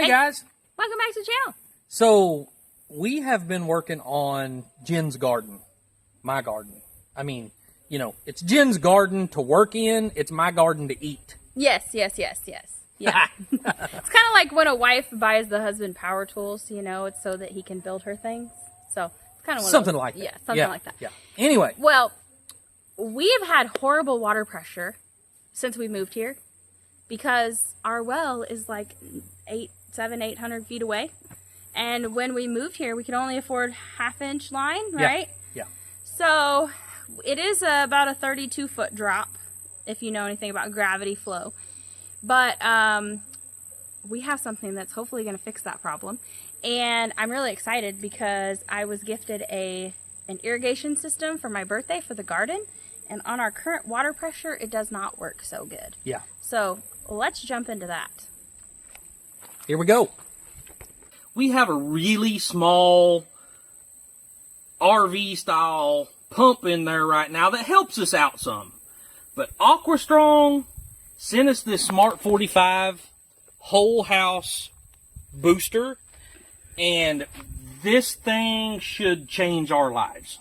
Hey guys, welcome back to the channel. So we have been working on Jen's garden, my garden. I mean, you know, it's Jen's garden to work in, it's my garden to eat. Yes. Yeah. It's kind of like when a wife buys the husband power tools, you know, it's so that he can build her things. So it's kind of something like that. Yeah, something like that. Yeah. Anyway. Well, we have had horrible water pressure since we moved here because our well is like 800 feet away. And when we moved here, we could only afford 1/2-inch line, right? Yeah. So it is about a 32-foot drop, if you know anything about gravity flow. But we have something that's hopefully going to fix that problem. And I'm really excited because I was gifted an irrigation system for my birthday for the garden. And on our current water pressure, it does not work so good. Yeah. So let's jump into that. Here we go. We have a really small RV style pump in there right now that helps us out some. But AQUASTRONG sent us this Smart 45 whole house booster, and this thing should change our lives.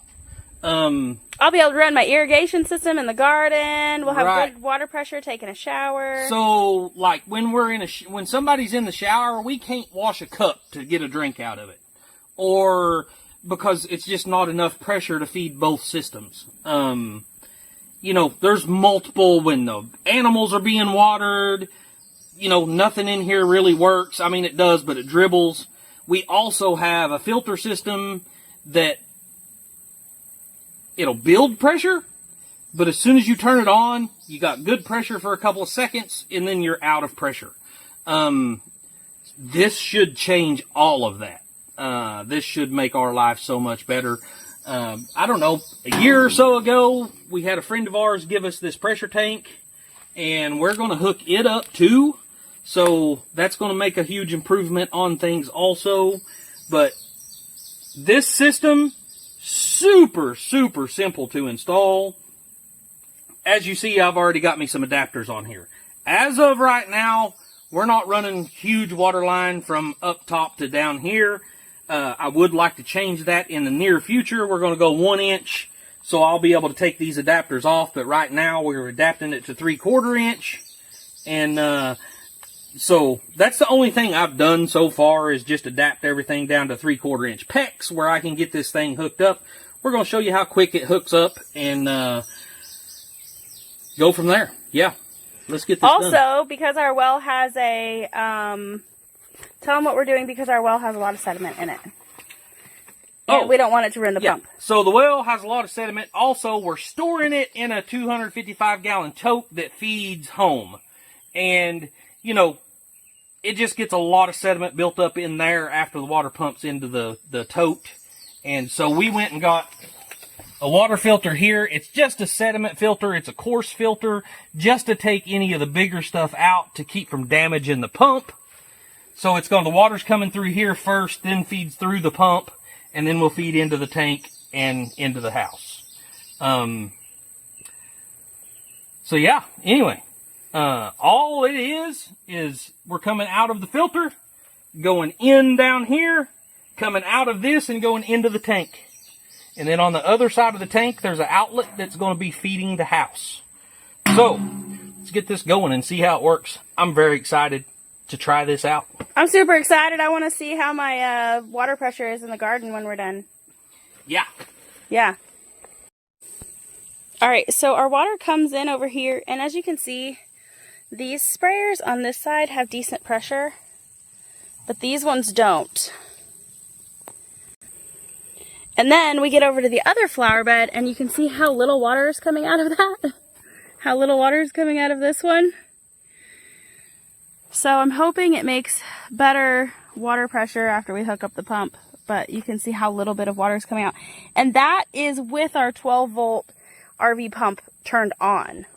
I'll be able to run my irrigation system in the garden. We'll have Right. good water pressure, taking a shower. So, like when we're in when somebody's in the shower, we can't wash a cup to get a drink out of it, or because it's just not enough pressure to feed both systems. You know, there's multiple when the animals are being watered. You know, nothing in here really works. I mean, it does, but it dribbles. We also have a filter system that it'll build pressure, but as soon as you turn it on, you got good pressure for a couple of seconds, and then you're out of pressure. This should change all of that. This should make our life so much better. I don't know, a year or so ago, we had a friend of ours give us this pressure tank, and we're going to hook it up too. So that's going to make a huge improvement on things also. But this system, super simple to install. As you see, I've already got me some adapters on here. As of right now, we're not running huge water line from up top to down here. I would like to change that in the near future. We're going to go 1 inch, so I'll be able to take these adapters off. But right now, we're adapting it to 3/4 inch. And so that's the only thing I've done so far is just adapt everything down to 3/4 inch pecs where I can get this thing hooked up. We're going to show you how quick it hooks up and go from there. Yeah, let's get this done. Also, because our well has a, tell them what we're doing because our well has a lot of sediment in it. And we don't want it to ruin the pump. So the well has a lot of sediment. Also, we're storing it in a 255-gallon tote that feeds home. And, you know, it just gets a lot of sediment built up in there after the water pumps into the tote. And so we went and got a water filter here. It's just a sediment filter. It's a coarse filter just to take any of the bigger stuff out to keep from damaging the pump. So it's the water's coming through here first, then feeds through the pump, and then we'll feed into the tank and into the house. So yeah, anyway, all it is we're coming out of the filter, going in down here, coming out of this and going into the tank. And then on the other side of the tank, there's an outlet that's going to be feeding the house. So let's get this going and see how it works. I'm very excited to try this out. I'm super excited. I want to see how my water pressure is in the garden when we're done. Yeah. Yeah. All right, so our water comes in over here, and as you can see, these sprayers on this side have decent pressure, but these ones don't. And then we get over to the other flower bed, and you can see how little water is coming out of that. How little water is coming out of this one. So I'm hoping it makes better water pressure after we hook up the pump, but you can see how little bit of water is coming out. And that is with our 12-volt RV pump turned on.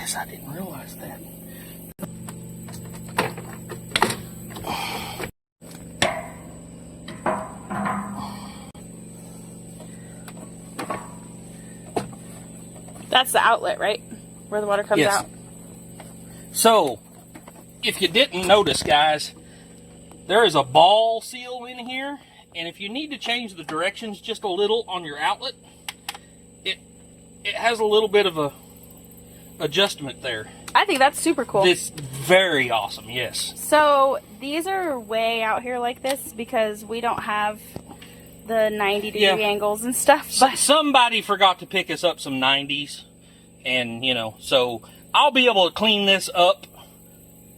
guess I didn't realize that. That's the outlet, right? Where the water comes Yes. out. So, if you didn't notice, guys, there is a ball seal in here, and if you need to change the directions just a little on your outlet, it has a little bit of a adjustment there. I think that's super cool. It's very awesome, yes. So these are way out here like this because we don't have the 90-degree angles and stuff. But Somebody forgot to pick us up some 90s, and you know, so I'll be able to clean this up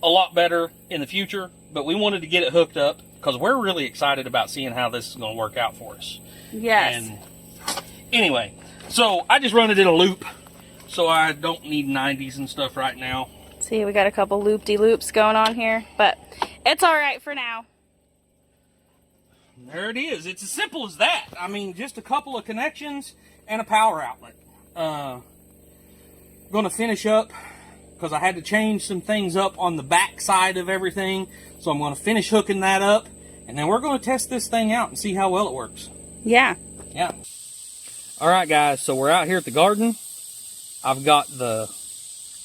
a lot better in the future, but we wanted to get it hooked up because we're really excited about seeing how this is going to work out for us. yes. And anyway, so I just run it in a loop, so I don't need 90s and stuff right now. See, we got a couple loop-de-loops going on here, but it's all right for now. There it is. It's as simple as that. I mean, just a couple of connections and a power outlet. Going to finish up because I had to change some things up on the back side of everything. So I'm going to finish hooking that up, and then we're going to test this thing out and see how well it works. Yeah. Yeah. All right, guys. So we're out here at the garden. I've got the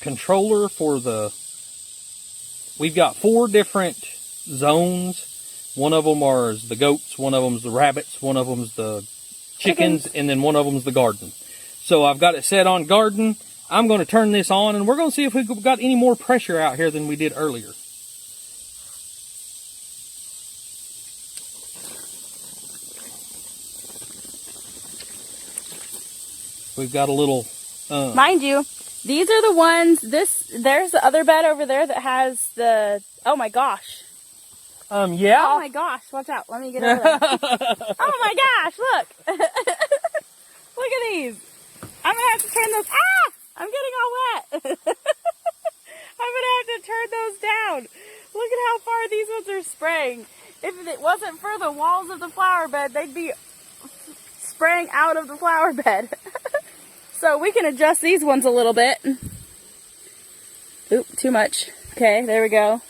controller for we've got 4 different zones. One of them are the goats, one of them's the rabbits, one of them's the chickens, and then one of them's the garden. So I've got it set on garden. I'm going to turn this on, and we're going to see if we've got any more pressure out here than we did earlier. We've got a little... Mind you, these are the ones, there's the other bed over there that has the, oh my gosh. Yeah. Oh my gosh, watch out. Let me get over there. Oh my gosh, look. Look at these. I'm going to have to turn those, I'm getting all wet. I'm going to have to turn those down. Look at how far these ones are spraying. If it wasn't for the walls of the flower bed, they'd be spraying out of the flower bed. So we can adjust these ones a little bit. Oop, too much. Okay, there we go.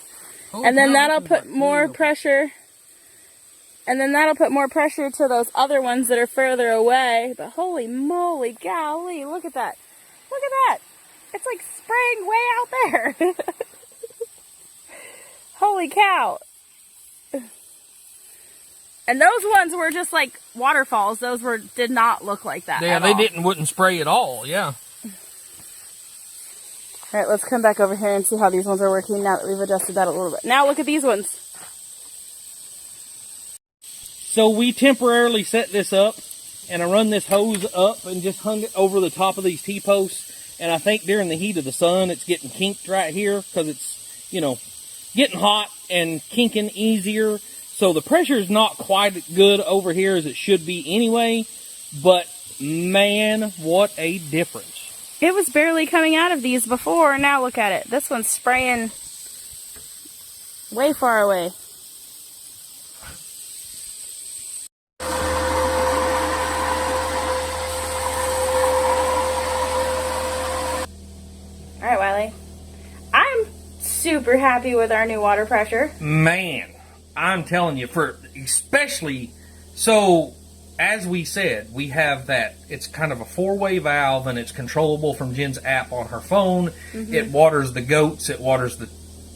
And then that'll put more pressure. And then that'll put more pressure to those other ones that are further away. But holy moly, golly, look at that. Look at that. It's like spraying way out there. Holy cow. And those ones were just like waterfalls. Those did not look like that. Yeah, at they all. wouldn't spray at all. Yeah. All right, let's come back over here and see how these ones are working now that we've adjusted that a little bit. Now look at these ones. So we temporarily set this up, and I run this hose up and just hung it over the top of these T-posts. And I think during the heat of the sun, it's getting kinked right here because it's, you know, getting hot and kinking easier. So the pressure is not quite as good over here as it should be anyway. But man, what a difference. It was barely coming out of these before. Now look at it. This one's spraying way far away. All right, Wiley. I'm super happy with our new water pressure. Man, I'm telling you, especially, so as we said, we have that, it's kind of a 4-way valve, and it's controllable from Jen's app on her phone. It waters the goats, it waters the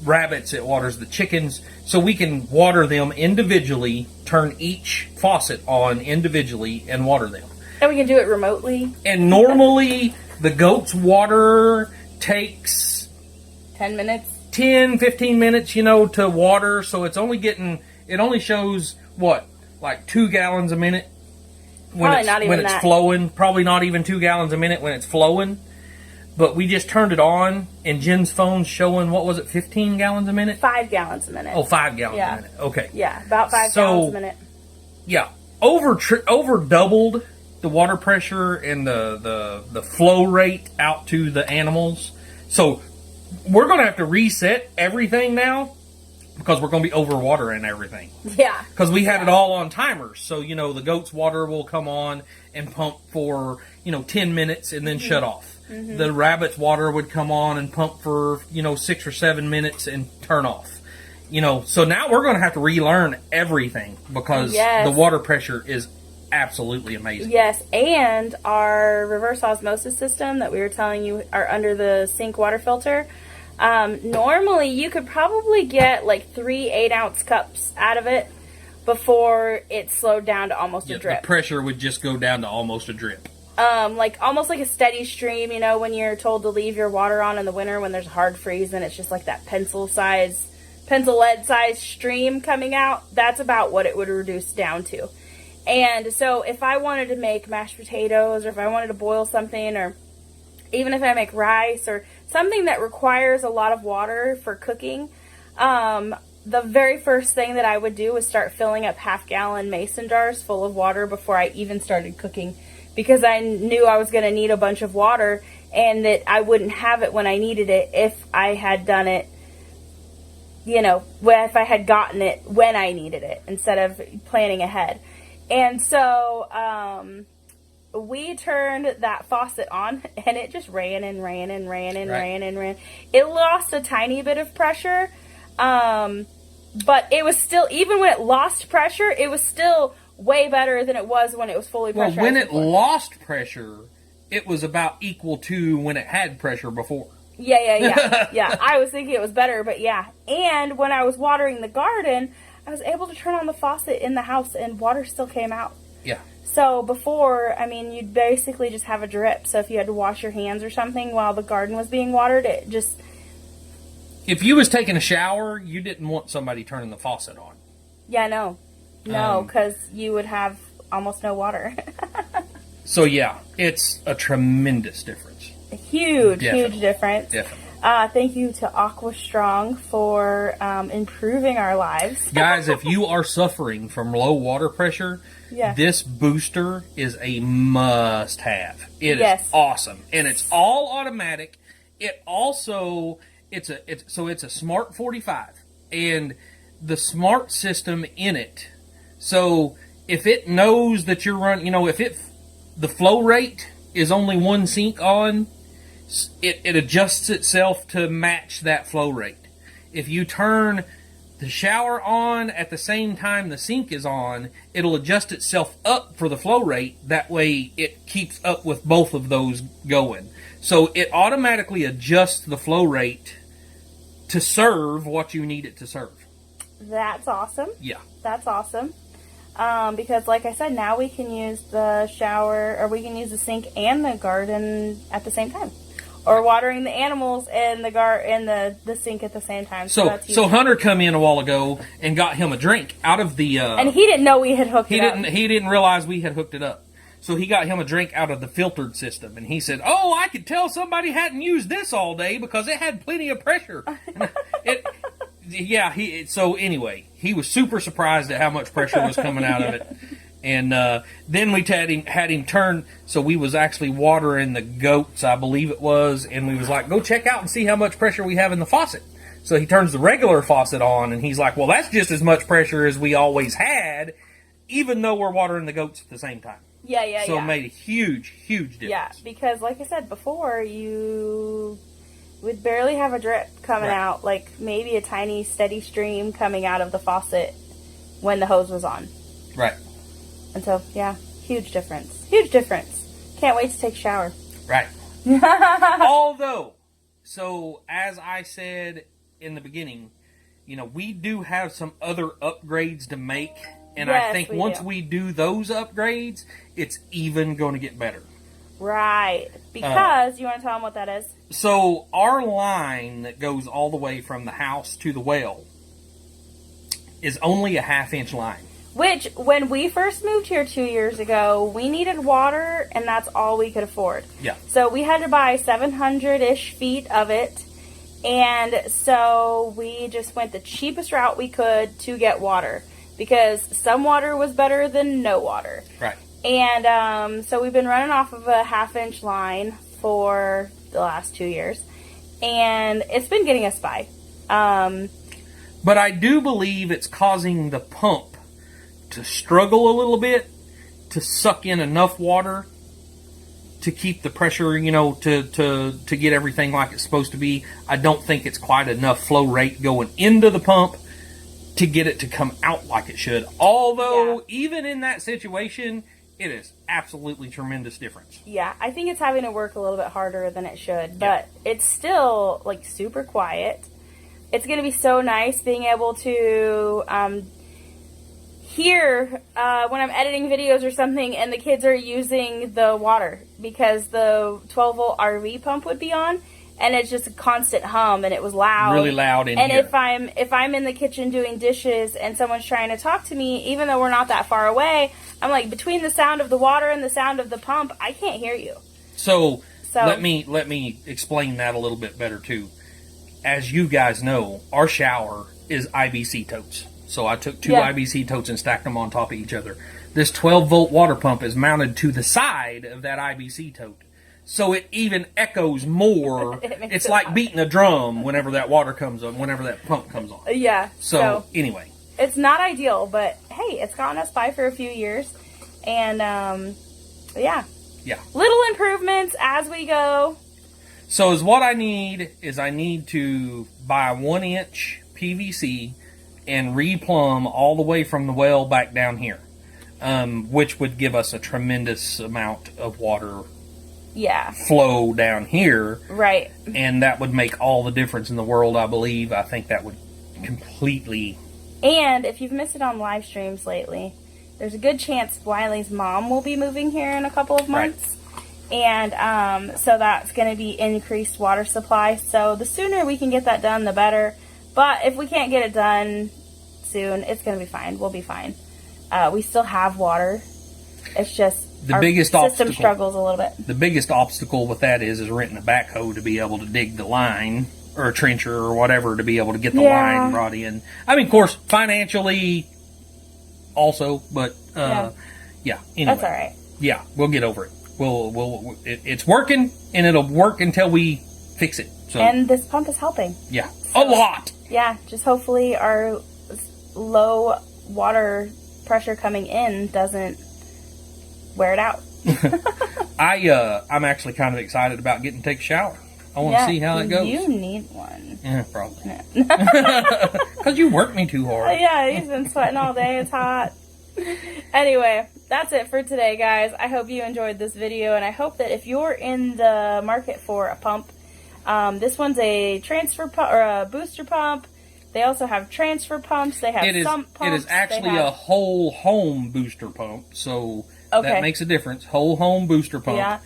rabbits, it waters the chickens, so we can water them individually, turn each faucet on individually, and water them. And we can do it remotely. And normally, the goats' water takes 10 minutes. 10, 15 minutes, you know, to water, so it's only it only shows, what, like 2 gallons a minute when it's flowing. Probably not even 2 gallons a minute when it's flowing. But we just turned it on, and Jen's phone's showing, what was it, 15 gallons a minute? 5 gallons a minute. Oh, 5 gallons a minute. Okay. Yeah, about 5 gallons a minute. Yeah, over doubled the water pressure and the flow rate out to the animals. So we're going to have to reset everything now because we're going to be overwatering everything. Yeah. Because we had it all on timers. So, the goat's water will come on and pump for, 10 minutes and then shut off. The rabbit's water would come on and pump for, 6 or 7 minutes and turn off. So now we're going to have to relearn everything because the water pressure is absolutely amazing. Yes, and our reverse osmosis system that we were telling you are under the sink water filter. Normally, you could probably get like 3 8-ounce cups out of it before it slowed down to almost a drip. The pressure would just go down to almost a drip. Almost like a steady stream, when you're told to leave your water on in the winter when there's a hard freeze and it's just like that pencil lead size stream coming out. That's about what it would reduce down to. And so if I wanted to make mashed potatoes, or if I wanted to boil something, or even if I make rice or something that requires a lot of water for cooking, the very first thing that I would do was start filling up half-gallon mason jars full of water before I even started cooking, because I knew I was going to need a bunch of water and that I wouldn't have it when I needed it if I had done it, if I had gotten it when I needed it instead of planning ahead. And so we turned that faucet on, and it just ran and ran and ran and ran and ran. It lost a tiny bit of pressure, but it was still, even when it lost pressure, it was still way better than it was when it was fully pressurized. Well, when it lost pressure, it was about equal to when it had pressure before. Yeah. I was thinking it was better, but yeah. And when I was watering the garden, I was able to turn on the faucet in the house and water still came out. Yeah. So before, you'd basically just have a drip. So if you had to wash your hands or something while the garden was being watered, it just... If you was taking a shower, you didn't want somebody turning the faucet on. Yeah, no. No, because you would have almost no water. So yeah, it's a tremendous difference. A huge difference. Definitely. Thank you to AQUASTRONG for improving our lives. Guys, if you are suffering from low water pressure, this booster is a must-have. It is awesome, and it's all automatic. It also it's a Smart 45, and the Smart system in it. So if it knows that you're running, the flow rate is only one sink on, it adjusts itself to match that flow rate. If you turn the shower on at the same time the sink is on, it'll adjust itself up for the flow rate. That way it keeps up with both of those going. So it automatically adjusts the flow rate to serve what you need it to serve. That's awesome. Yeah. That's awesome. Because like I said, now we can use the shower, or we can use the sink and the garden at the same time. Or watering the animals and the sink at the same time. So Hunter come in a while ago and got him a drink out of the... and he didn't know we had hooked it up. He didn't realize we had hooked it up. So he got him a drink out of the filtered system. And he said, "Oh, I could tell somebody hadn't used this all day because it had plenty of pressure." So anyway, he was super surprised at how much pressure was coming out of it. And then we had him turn, so we was actually watering the goats, I believe it was, and we was like, "Go check out and see how much pressure we have in the faucet." So he turns the regular faucet on, and he's like, "Well, that's just as much pressure as we always had, even though we're watering the goats at the same time." So it made a huge, huge difference. Yeah, because like I said before, you would barely have a drip coming out, like maybe a tiny steady stream coming out of the faucet when the hose was on. Right. And so, yeah, huge difference. Huge difference. Can't wait to take a shower. Right. Although, so as I said in the beginning, we do have some other upgrades to make. And I think once we do those upgrades, it's even going to get better. Right. Because, you want to tell them what that is? So, our line that goes all the way from the house to the well is only a 1/2-inch line. Which, when we first moved here 2 years ago, we needed water, and that's all we could afford. Yeah. So, we had to buy 700-ish feet of it. And so, we just went the cheapest route we could to get water. Because some water was better than no water. Right. And so we've been running off of a 1/2-inch line for the last 2 years. And it's been getting us by. But I do believe it's causing the pump to struggle a little bit to suck in enough water to keep the pressure, you know, to get everything like it's supposed to be. I don't think it's quite enough flow rate going into the pump to get it to come out like it should. Although, even in that situation, it is absolutely tremendous difference. Yeah, I think it's having to work a little bit harder than it should, but it's still, like, super quiet. It's going to be so nice being able to hear when I'm editing videos or something and the kids are using the water, because the 12-volt RV pump would be on and it's just a constant hum and it was loud. Really loud in here. And if I'm in the kitchen doing dishes and someone's trying to talk to me, even though we're not that far away, I'm like, between the sound of the water and the sound of the pump, I can't hear you. So let me explain that a little bit better too. As you guys know, our shower is IBC totes. So I took two IBC totes and stacked them on top of each other. This 12-volt water pump is mounted to the side of that IBC tote. So it even echoes more. It's like beating a drum whenever that water comes on, whenever that pump comes on. Yeah. So anyway. It's not ideal, but hey, it's gotten us by for a few years. And yeah. Little improvements as we go. So what I need to buy 1-inch PVC and replumb all the way from the well back down here, which would give us a tremendous amount of water flow down here. Right. And that would make all the difference in the world, I believe. I think that would completely... And if you've missed it on live streams lately, there's a good chance Wiley's mom will be moving here in a couple of months. Right. And so that's going to be increased water supply. So the sooner we can get that done, the better. But if we can't get it done soon, it's going to be fine. We'll be fine. We still have water. It's just our system struggles a little bit. The biggest obstacle with that is renting a backhoe to be able to dig the line, or a trencher or whatever, to be able to get the line brought in. I mean, of course, financially also, but anyway. That's all right. Yeah, we'll get over it. It's working, and it'll work until we fix it. So, and this pump is helping. Yeah, so, a lot. Yeah, just hopefully our low water pressure coming in doesn't wear it out. I'm actually kind of excited about getting to take a shower. I want to see how it goes. You need one. Yeah, probably. Because you work me too hard. Yeah, he's been sweating all day. It's hot. Anyway, that's it for today, guys. I hope you enjoyed this video, and I hope that if you're in the market for a pump, this one's a transfer pump or a booster pump. They also have transfer pumps. They have sump pumps. It is actually a whole home booster pump, so that makes a difference. Whole home booster pump. Yeah.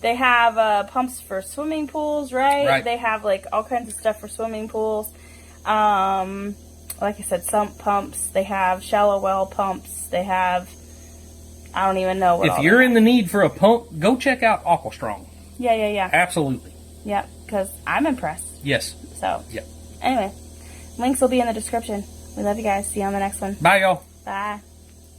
They have pumps for swimming pools, right? They have like all kinds of stuff for swimming pools. Like I said, sump pumps. They have shallow well pumps. They have, I don't even know what. If you're in the need for a pump, go check out AQUASTRONG. Yeah. Absolutely. Yep, because I'm impressed. Yes. So. Anyway, links will be in the description. We love you guys. See you on the next one. Bye, y'all. Bye.